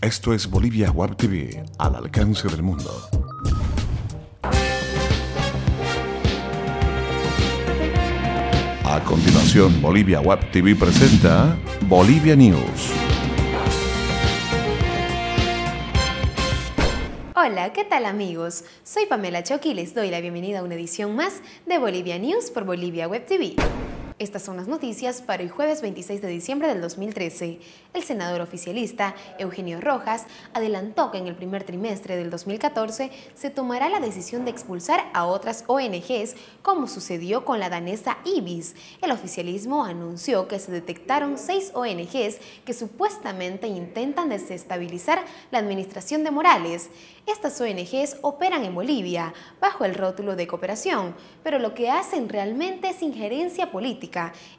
Esto es Bolivia Web TV, al alcance del mundo. A continuación, Bolivia Web TV presenta Bolivia News. Hola, ¿qué tal amigos? Soy Pamela Choqui y les doy la bienvenida a una edición más de Bolivia News por Bolivia Web TV. Estas son las noticias para el jueves 26 de diciembre del 2013. El senador oficialista Eugenio Rojas adelantó que en el primer trimestre del 2014 se tomará la decisión de expulsar a otras ONGs, como sucedió con la danesa IBIS. El oficialismo anunció que se detectaron 6 ONGs que supuestamente intentan desestabilizar la administración de Morales. Estas ONGs operan en Bolivia bajo el rótulo de cooperación, pero lo que hacen realmente es injerencia política.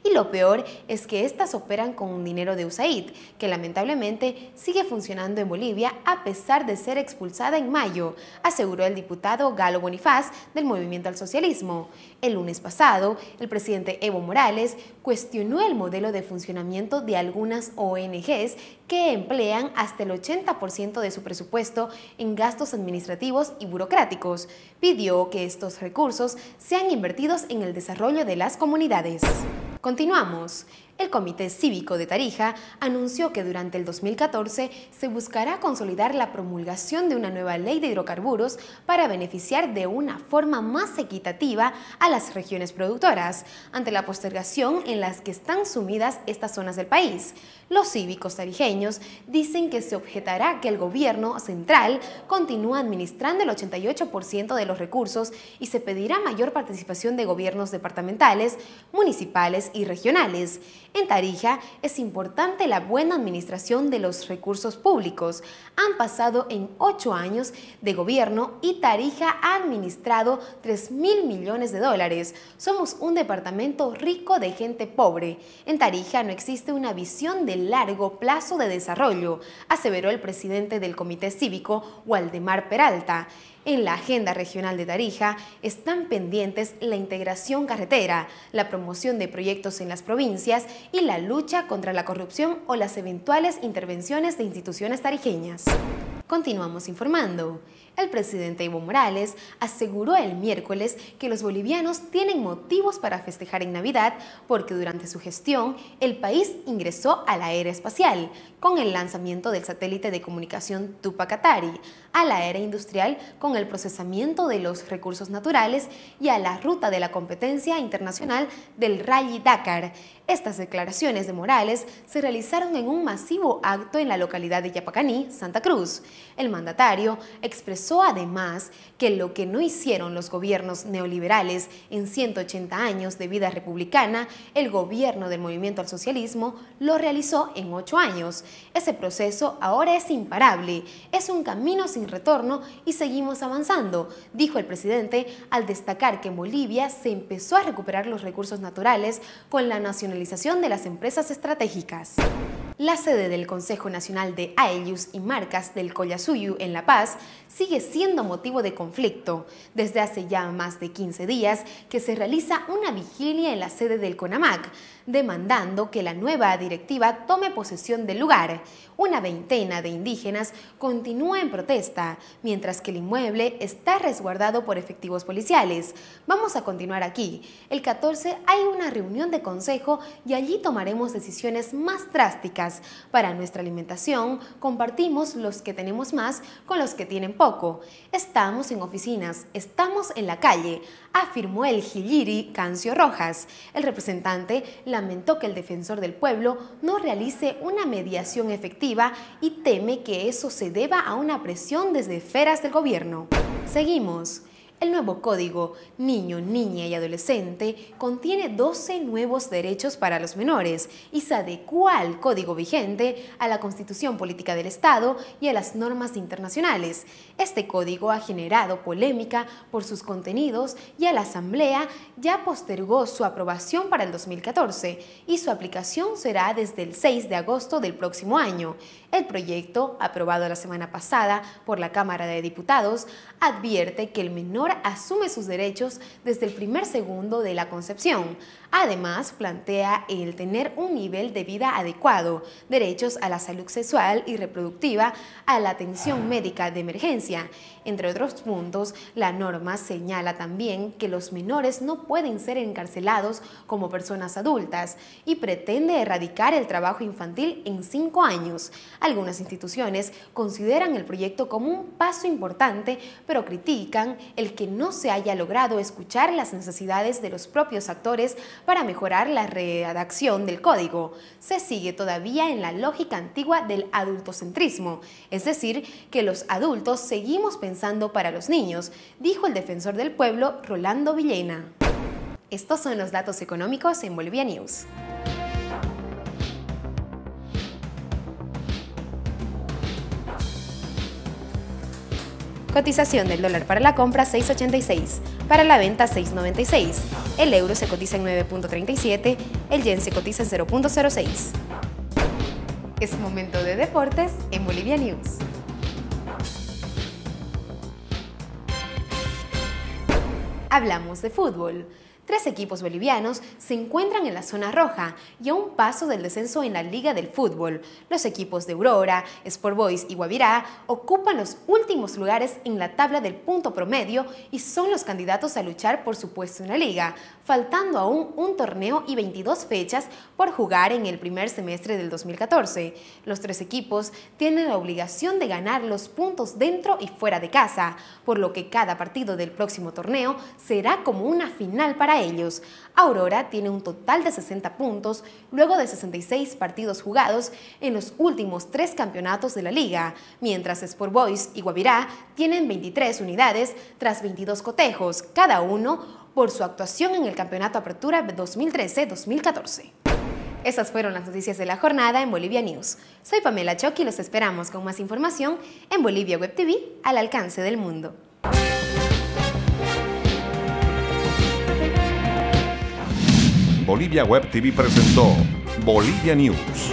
Y lo peor es que estas operan con dinero de USAID, que lamentablemente sigue funcionando en Bolivia a pesar de ser expulsada en mayo, aseguró el diputado Galo Bonifaz del Movimiento al Socialismo. El lunes pasado, el presidente Evo Morales cuestionó el modelo de funcionamiento de algunas ONGs que emplean hasta el 80% de su presupuesto en gastos administrativos y burocráticos. Pidió que estos recursos sean invertidos en el desarrollo de las comunidades. Continuamos. El Comité Cívico de Tarija anunció que durante el 2014 se buscará consolidar la promulgación de una nueva ley de hidrocarburos para beneficiar de una forma más equitativa a las regiones productoras, ante la postergación en las que están sumidas estas zonas del país. Los cívicos tarijeños dicen que se objetará que el gobierno central continúa administrando el 88% de los recursos y se pedirá mayor participación de gobiernos departamentales, municipales y regionales. En Tarija es importante la buena administración de los recursos públicos. Han pasado en 8 años de gobierno y Tarija ha administrado 3.000 millones de dólares. Somos un departamento rico de gente pobre. En Tarija no existe una visión de largo plazo de desarrollo, aseveró el presidente del Comité Cívico, Waldemar Peralta. En la agenda regional de Tarija están pendientes la integración carretera, la promoción de proyectos en las provincias y la lucha contra la corrupción o las eventuales intervenciones de instituciones tarijeñas. Continuamos informando. El presidente Evo Morales aseguró el miércoles que los bolivianos tienen motivos para festejar en Navidad porque durante su gestión el país ingresó a la era espacial con el lanzamiento del satélite de comunicación Tupac Katari, a la era industrial con el procesamiento de los recursos naturales y a la ruta de la competencia internacional del Rally Dakar. Estas declaraciones de Morales se realizaron en un masivo acto en la localidad de Yapacaní, Santa Cruz. El mandatario expresó además que lo que no hicieron los gobiernos neoliberales en 180 años de vida republicana, el gobierno del Movimiento al Socialismo lo realizó en 8 años. Ese proceso ahora es imparable, es un camino sin retorno y seguimos avanzando, dijo el presidente al destacar que en Bolivia se empezó a recuperar los recursos naturales con la nacionalización de las empresas estratégicas. La sede del Consejo Nacional de Aelius y Marcas del Collasuyu en La Paz sigue siendo motivo de conflicto. Desde hace ya más de 15 días que se realiza una vigilia en la sede del CONAMAC, demandando que la nueva directiva tome posesión del lugar. Una veintena de indígenas continúa en protesta, mientras que el inmueble está resguardado por efectivos policiales. Vamos a continuar aquí. El 14 hay una reunión de consejo y allí tomaremos decisiones más drásticas. Para nuestra alimentación, compartimos los que tenemos más con los que tienen poco. Estamos en oficinas, estamos en la calle, afirmó el Jilliri Cancio Rojas. El representante lamentó que el defensor del pueblo no realice una mediación efectiva y teme que eso se deba a una presión desde esferas del gobierno. Seguimos. El nuevo Código Niño, Niña y Adolescente contiene 12 nuevos derechos para los menores y se adecúa al código vigente, a la Constitución Política del Estado y a las normas internacionales. Este código ha generado polémica por sus contenidos y a la Asamblea ya postergó su aprobación para el 2014 y su aplicación será desde el 6 de agosto del próximo año. El proyecto, aprobado la semana pasada por la Cámara de Diputados, advierte que el menor menor asume sus derechos desde el primer segundo de la concepción. Además, plantea el tener un nivel de vida adecuado, derechos a la salud sexual y reproductiva, a la atención médica de emergencia. Entre otros puntos, la norma señala también que los menores no pueden ser encarcelados como personas adultas y pretende erradicar el trabajo infantil en 5 años. Algunas instituciones consideran el proyecto como un paso importante, pero critican el que no se haya logrado escuchar las necesidades de los propios actores para mejorar la redacción del código. Se sigue todavía en la lógica antigua del adultocentrismo, es decir, que los adultos seguimos pensando para los niños, dijo el defensor del pueblo Rolando Villena. Estos son los datos económicos en Bolivia News. Cotización del dólar para la compra 6.86, para la venta 6.96, el euro se cotiza en 9.37, el yen se cotiza en 0.06. Es momento de deportes en Bolivia News. Hablamos de fútbol. 3 equipos bolivianos se encuentran en la zona roja y a un paso del descenso en la Liga del Fútbol. Los equipos de Aurora, Sport Boys y Guavirá ocupan los últimos lugares en la tabla del punto promedio y son los candidatos a luchar por su puesto en la liga, faltando aún un torneo y 22 fechas por jugar en el primer semestre del 2014. Los 3 equipos tienen la obligación de ganar los puntos dentro y fuera de casa, por lo que cada partido del próximo torneo será como una final para ellos. Aurora tiene un total de 60 puntos luego de 66 partidos jugados en los últimos 3 campeonatos de la liga, mientras Sport Boys y Guavirá tienen 23 unidades tras 22 cotejos, cada uno por su actuación en el Campeonato Apertura 2013-2014. Esas fueron las noticias de la jornada en Bolivia News. Soy Pamela Choc y los esperamos con más información en Bolivia Web TV, al alcance del mundo. Bolivia Web TV presentó Bolivia News.